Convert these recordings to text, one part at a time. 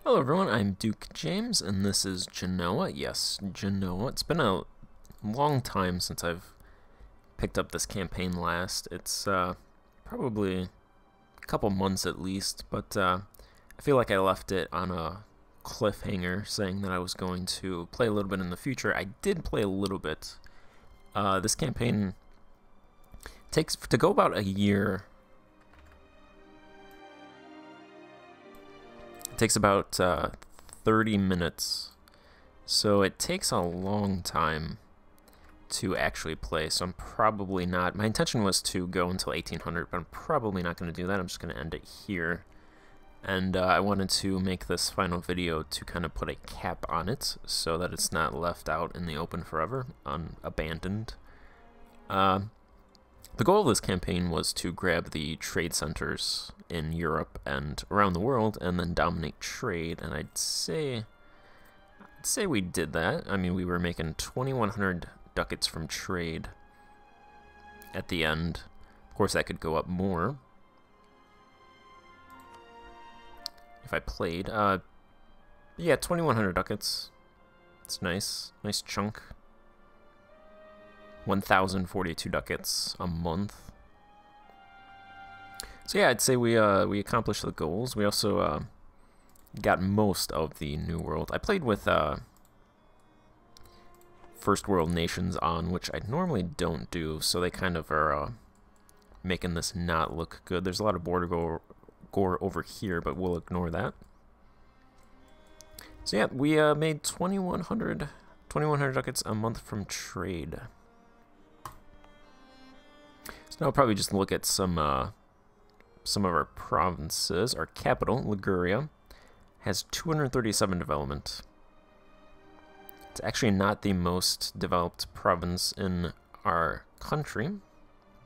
Hello everyone, I'm Duke James, and this is Genoa. Yes, Genoa. It's been a long time since I've picked up this campaign last. It's probably a couple months at least, but I feel like I left it on a cliffhanger, saying that I was going to play a little bit in the future. I did play a little bit. This campaign takes to go about a year. It takes about 30 minutes, so it takes a long time to actually play, so I'm probably not... My intention was to go until 1800, but I'm probably not going to do that. I'm just going to end it here, and I wanted to make this final video to kind of put a cap on it, so that it's not left out in the open forever, abandoned. The goal of this campaign was to grab the trade centers in Europe and around the world and then dominate trade, and I'd say we did that. I mean, we were making 2,100 ducats from trade at the end. Of course, that could go up more if I played. Yeah, 2,100 ducats. It's nice. Nice chunk. 1,042 ducats a month. So yeah, I'd say we accomplished the goals. We also got most of the New World. I played with First World nations on, which I normally don't do, so they kind of are making this not look good. There's a lot of border gore over here, but we'll ignore that. So yeah, we made 2,100 ducats a month from trade. So now I'll probably just look at some of our provinces. Our capital, Liguria, has 237 development. It's actually not the most developed province in our country,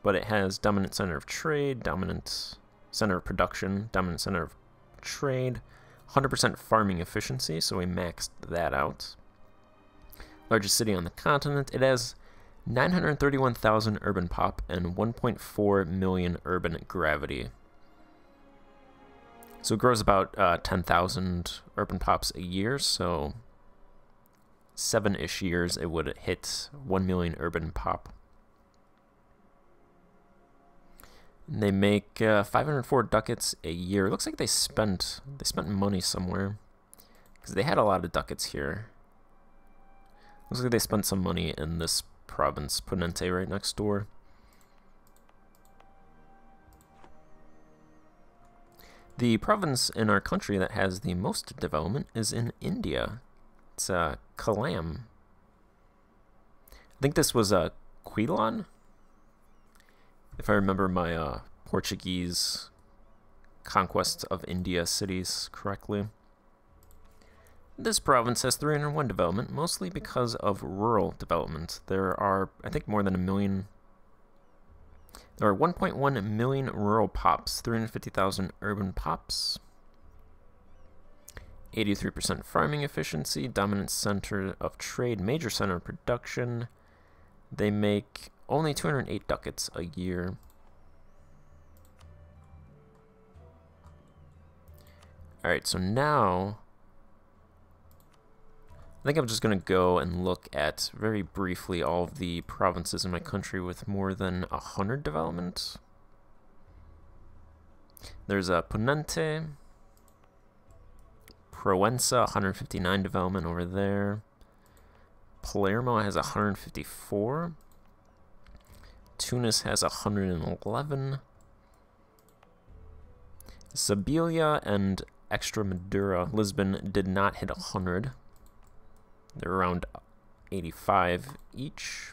but it has dominant center of trade, dominant center of production, dominant center of trade, 100% farming efficiency, so we maxed that out. Largest city on the continent. It has 931,000 urban pop and 1.4 million urban gravity. So it grows about 10,000 urban pops a year, so 7-ish years it would hit 1 million urban pop. And they make 504 ducats a year. It looks like they spent money somewhere, because they had a lot of ducats here. Looks like they spent some money in this province, Ponente, right next door. The province in our country that has the most development is in India. It's Kalam. I think this was Quilon, if I remember my Portuguese conquest of India cities correctly. This province has 301 development, mostly because of rural development. There are, I think, more than a million. There are 1.1 million rural pops, 350,000 urban pops, 83% farming efficiency, dominant center of trade, major center of production. They make only 208 ducats a year. Alright, so now I think I'm just going to go and look at, very briefly, all of the provinces in my country with more than 100 development. There's Ponente, Provenza, 159 development over there. Palermo has 154. Tunis has 111. Sibilia and Extremadura, Lisbon, did not hit 100. They're around 85 each.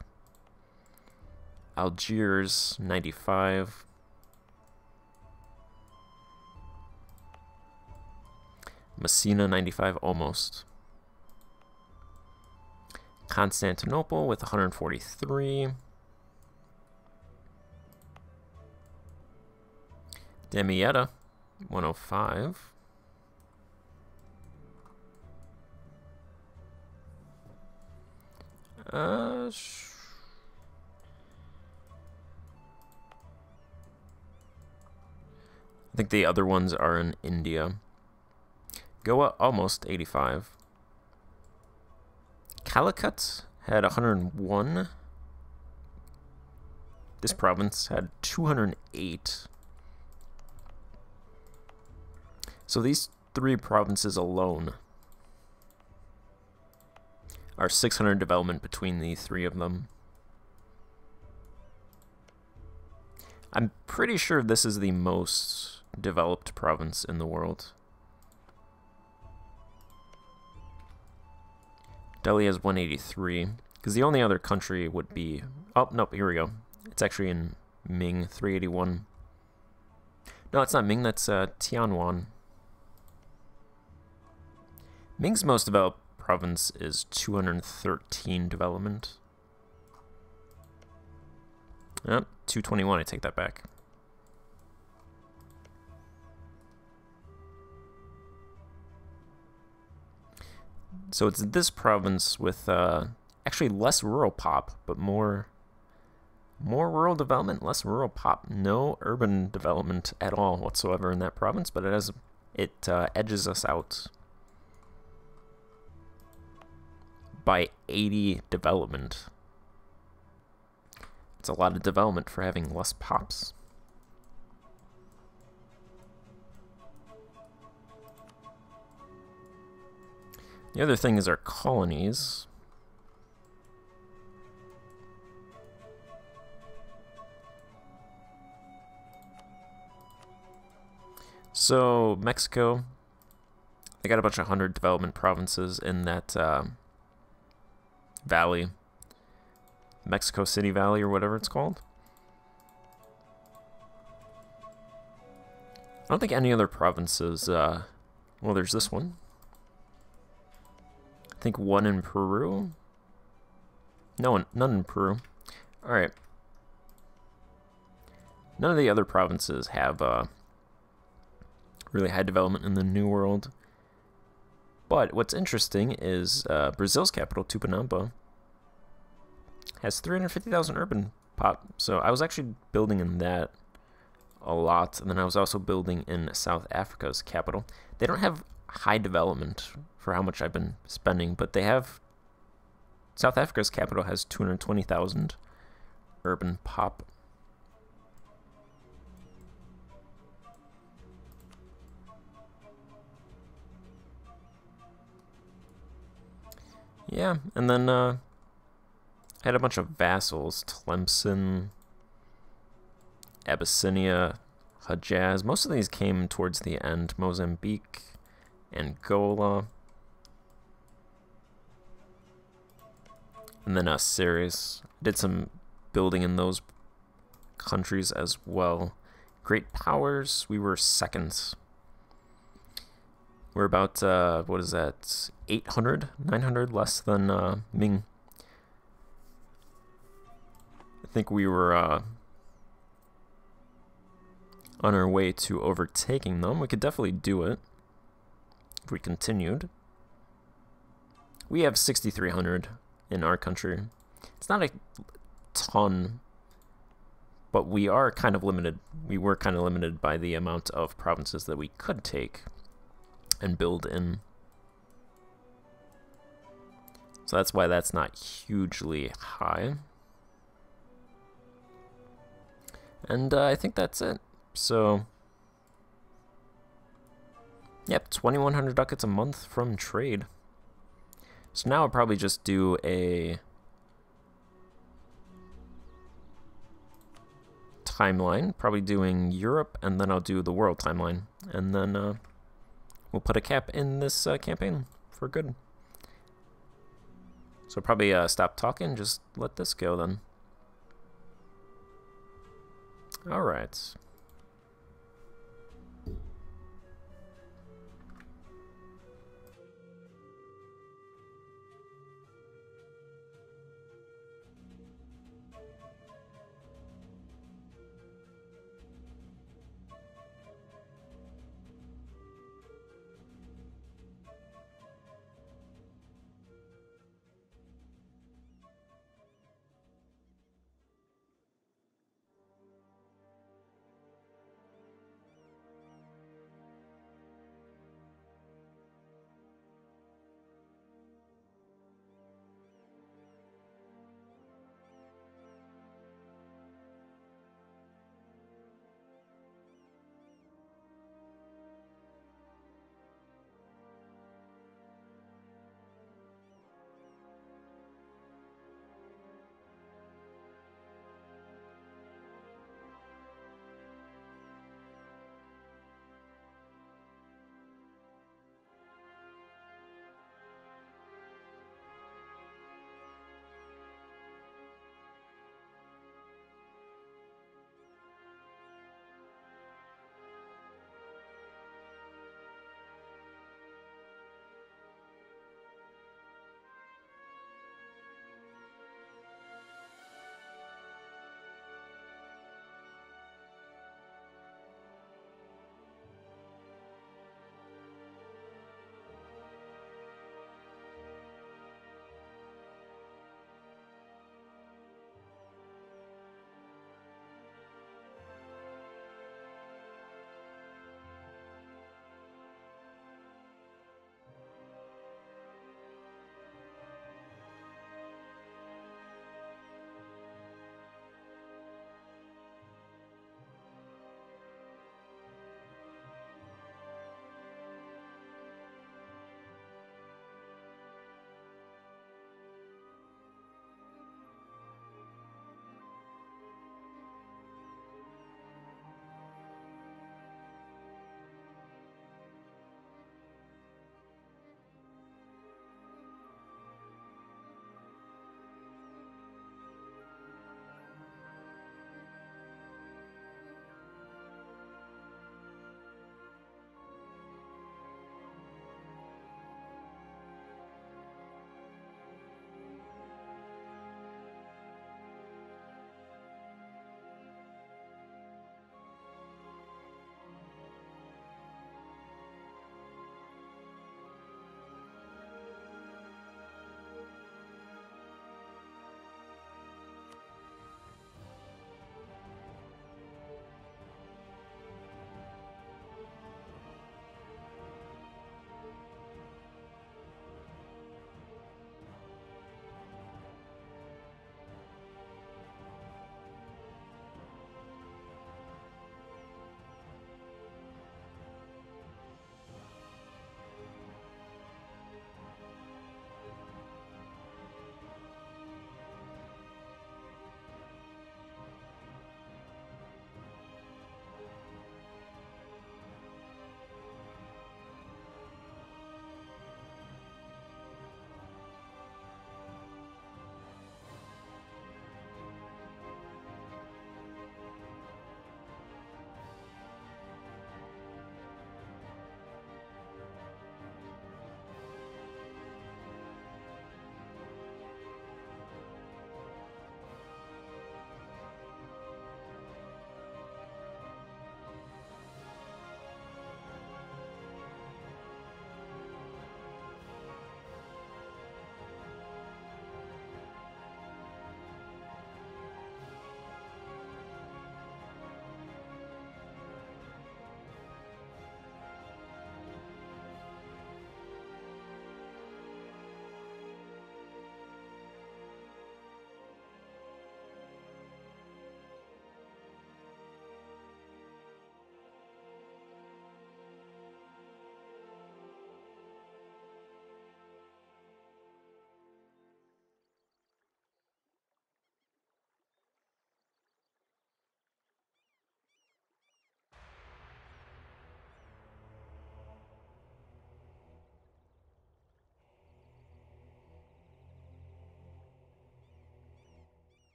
Algiers, 95. Messina, 95, almost. Constantinople with 143. Damietta, 105. I think the other ones are in India. Goa, almost 85. Calicut had 101. This province had 208. So these 3 provinces alone are 600 development between the 3 of them. I'm pretty sure this is the most developed province in the world. Delhi has 183, because the only other country would be... Oh, nope, here we go. It's actually in Ming, 381. No, it's not Ming, that's Tianwan. Ming's most developed province is 213 development. Yep, 221, I take that back. So it's this province with actually less rural pop, but more rural development, less rural pop. No urban development at all whatsoever in that province, but it edges us out by 80 development. It's a lot of development for having less pops. The other thing is our colonies. So Mexico, they got a bunch of 100 development provinces in that valley, Mexico City Valley or whatever it's called. I don't think any other provinces, well, there's this one. I think one in Peru. No, none in Peru. Alright. None of the other provinces have really high development in the New World. But what's interesting is Brazil's capital, Tupinamba, has 350,000 urban pop. So I was actually building in that a lot. And then I was also building in South Africa's capital. They don't have high development for how much I've been spending, but they have... South Africa's capital has 220,000 urban pop. Yeah, and then I had a bunch of vassals. Tlemcen, Abyssinia, Hejaz. Most of these came towards the end. Mozambique, Angola, and then Syria. Did some building in those countries as well. Great powers, we were second. We're about, what is that, 800, 900 less than Ming. I think we were on our way to overtaking them. We could definitely do it if we continued. We have 6,300 in our country. It's not a ton, but we are kind of limited. We were kind of limited by the amount of provinces that we could take and build in. So that's why that's not hugely high. And I think that's it. So, yep, 2,100 ducats a month from trade. So now I'll probably just do a timeline, probably doing Europe, and then I'll do the world timeline. And then we'll put a cap in this campaign for good. So probably stop talking, just let this go then. Alright.